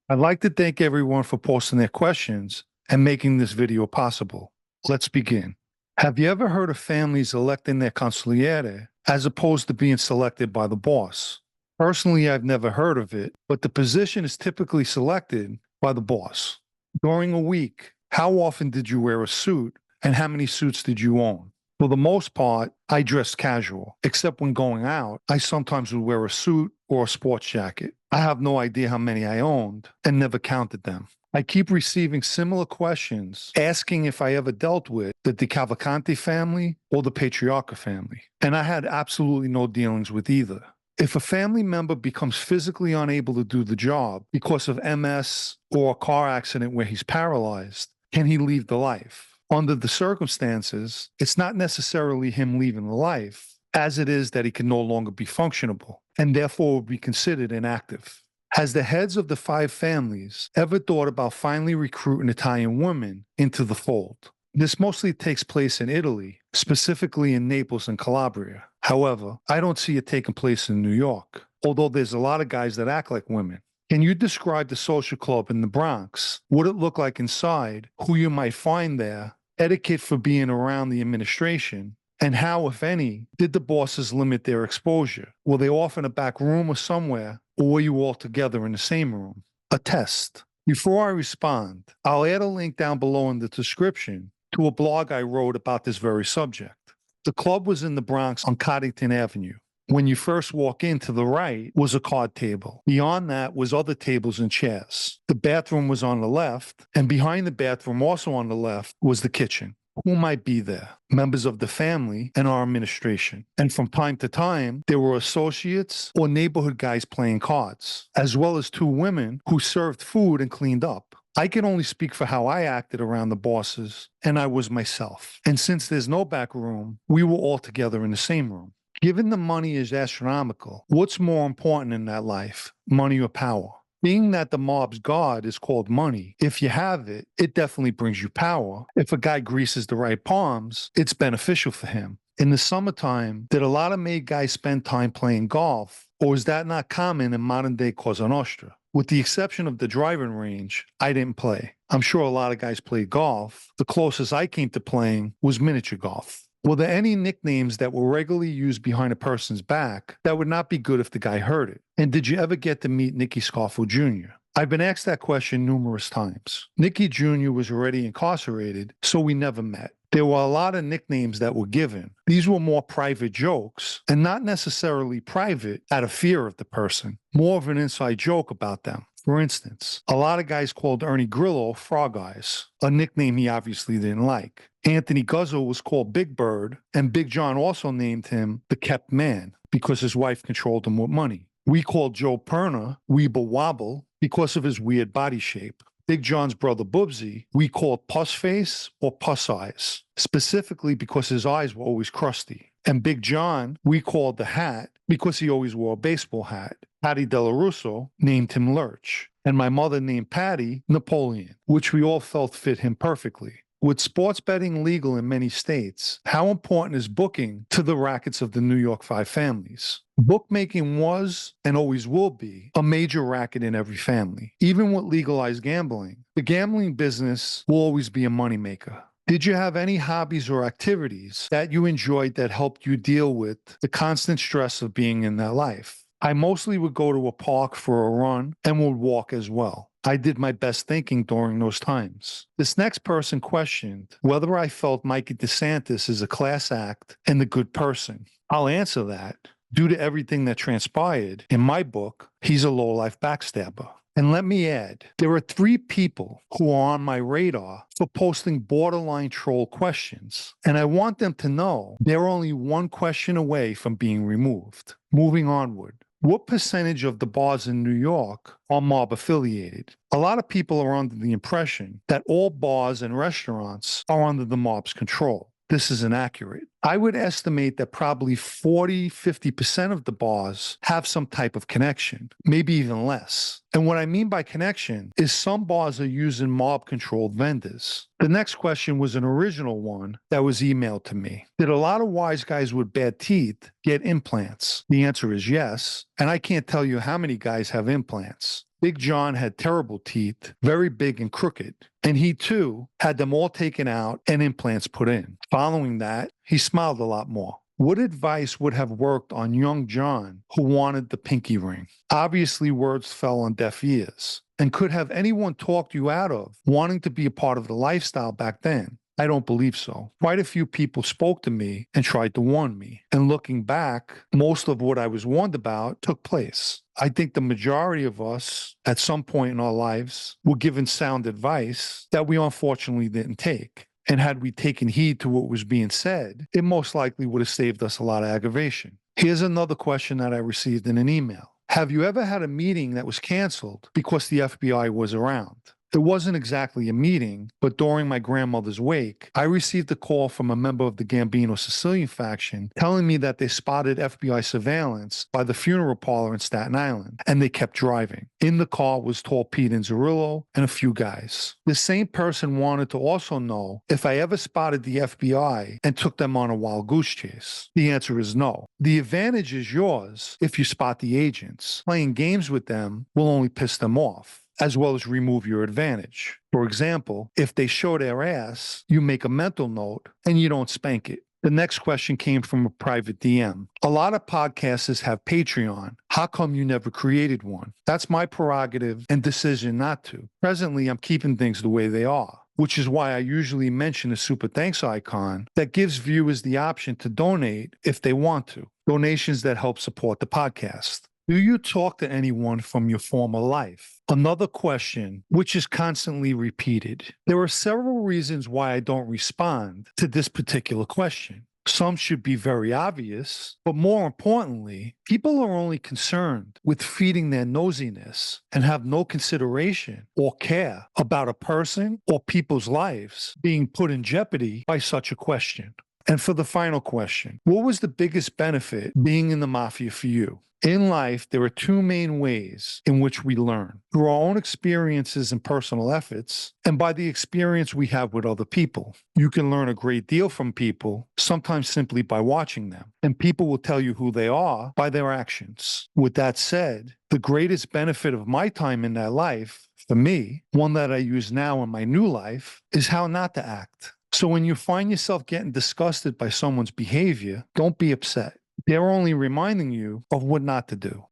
I'd like to thank everyone for posting their questions and making this video possible. Let's begin. Have you ever heard of families electing their consigliere as opposed to being selected by the boss? Personally, I've never heard of it, but the position is typically selected by the boss. During a week, how often did you wear a suit and how many suits did you own? For the most part, I dressed casual, except when going out, I sometimes would wear a suit or a sports jacket. I have no idea how many I owned and never counted them. I keep receiving similar questions asking if I ever dealt with the DeCavalcante family or the Patriarca family, and I had absolutely no dealings with either. If a family member becomes physically unable to do the job because of MS or a car accident where he's paralyzed, can he leave the life? Under the circumstances, it's not necessarily him leaving the life, as it is that he can no longer be functionable and therefore will be considered inactive. Has the heads of the five families ever thought about finally recruiting Italian women into the fold? This mostly takes place in Italy, specifically in Naples and Calabria. However, I don't see it taking place in New York, although there's a lot of guys that act like women. Can you describe the social club in the Bronx? What it look like inside, who you might find there, etiquette for being around the administration, and how, if any, did the bosses limit their exposure? Were they off in a back room or somewhere, or were you all together in the same room? A test. Before I respond, I'll add a link down below in the description to a blog I wrote about this very subject. The club was in the Bronx on Coddington Avenue. When you first walk in, to the right was a card table. Beyond that was other tables and chairs. The bathroom was on the left, and behind the bathroom, also on the left, was the kitchen. Who might be there? Members of the family and our administration. And from time to time, there were associates or neighborhood guys playing cards, as well as two women who served food and cleaned up. I can only speak for how I acted around the bosses, and I was myself. And since there's no back room, we were all together in the same room. Given the money is astronomical, what's more important in that life, money or power? Being that the mob's god is called money, if you have it, it definitely brings you power. If a guy greases the right palms, it's beneficial for him. In the summertime, did a lot of made guys spend time playing golf, or is that not common in modern day Cosa Nostra? With the exception of the driving range, I didn't play. I'm sure a lot of guys played golf. The closest I came to playing was miniature golf. Were there any nicknames that were regularly used behind a person's back that would not be good if the guy heard it? And did you ever get to meet Nicky Scarfo Jr.? I've been asked that question numerous times. Nicky Jr. was already incarcerated, so we never met. There were a lot of nicknames that were given. These were more private jokes, and not necessarily private out of fear of the person, more of an inside joke about them. For instance, a lot of guys called Ernie Grillo Frog Eyes, a nickname he obviously didn't like. Anthony Guzzo was called Big Bird, and Big John also named him the Kept Man because his wife controlled him with money. We called Joe Perna Weeble Wobble because of his weird body shape. Big John's brother Bubsy, we called Puss Face or Puss Eyes, specifically because his eyes were always crusty. And Big John, we called the Hat because he always wore a baseball hat. Patty Delarusso named him Lurch, and my mother named Patty Napoleon, which we all felt fit him perfectly. With sports betting legal in many states, how important is booking to the rackets of the New York Five families? Bookmaking was and always will be a major racket in every family. Even with legalized gambling, the gambling business will always be a moneymaker. Did you have any hobbies or activities that you enjoyed that helped you deal with the constant stress of being in that life? I mostly would go to a park for a run and would walk as well. I did my best thinking during those times. This next person questioned whether I felt Mikey DeSantis is a class act and a good person. I'll answer that. Due to everything that transpired, in my book, he's a low-life backstabber. And let me add, there are 3 people who are on my radar for posting borderline troll questions. And I want them to know they're only one question away from being removed. Moving onward. What percentage of the bars in New York are mob affiliated? A lot of people are under the impression that all bars and restaurants are under the mob's control. This is inaccurate. I would estimate that probably 40–50% of the bars have some type of connection, maybe even less. And what I mean by connection is some bars are using mob-controlled vendors. The next question was an original one that was emailed to me. Did a lot of wise guys with bad teeth get implants? The answer is yes, and I can't tell you how many guys have implants. Big John had terrible teeth, very big and crooked, and he too had them all taken out and implants put in. Following that, he smiled a lot more. What advice would have worked on young John who wanted the pinky ring? Obviously, words fell on deaf ears. And could have anyone talked you out of wanting to be a part of the lifestyle back then? I don't believe so. Quite a few people spoke to me and tried to warn me. And looking back, most of what I was warned about took place. I think the majority of us, at some point in our lives, were given sound advice that we unfortunately didn't take. And had we taken heed to what was being said, it most likely would have saved us a lot of aggravation. Here's another question that I received in an email. Have you ever had a meeting that was canceled because the FBI was around? It wasn't exactly a meeting, but during my grandmother's wake, I received a call from a member of the Gambino Sicilian faction telling me that they spotted FBI surveillance by the funeral parlor in Staten Island, and they kept driving. In the car was Tall Pete Inzerillo and a few guys. The same person wanted to also know if I ever spotted the FBI and took them on a wild goose chase. The answer is no. The advantage is yours if you spot the agents. Playing games with them will only piss them off, as well as remove your advantage. For example, if they show their ass, you make a mental note and you don't spank it. The next question came from a private DM. A lot of podcasters have Patreon. How come you never created one? That's my prerogative and decision not to. Presently, I'm keeping things the way they are, which is why I usually mention a super thanks icon that gives viewers the option to donate if they want to. Donations that help support the podcast. Do you talk to anyone from your former life? Another question, which is constantly repeated. There are several reasons why I don't respond to this particular question. Some should be very obvious, but more importantly, people are only concerned with feeding their nosiness and have no consideration or care about a person or people's lives being put in jeopardy by such a question. And for the final question, what was the biggest benefit being in the mafia for you? In life, there are two main ways in which we learn: through our own experiences and personal efforts, and by the experience we have with other people. You can learn a great deal from people, sometimes simply by watching them, and people will tell you who they are by their actions. With that said, the greatest benefit of my time in that life, for me, one that I use now in my new life, is how not to act. So when you find yourself getting disgusted by someone's behavior, don't be upset. They're only reminding you of what not to do.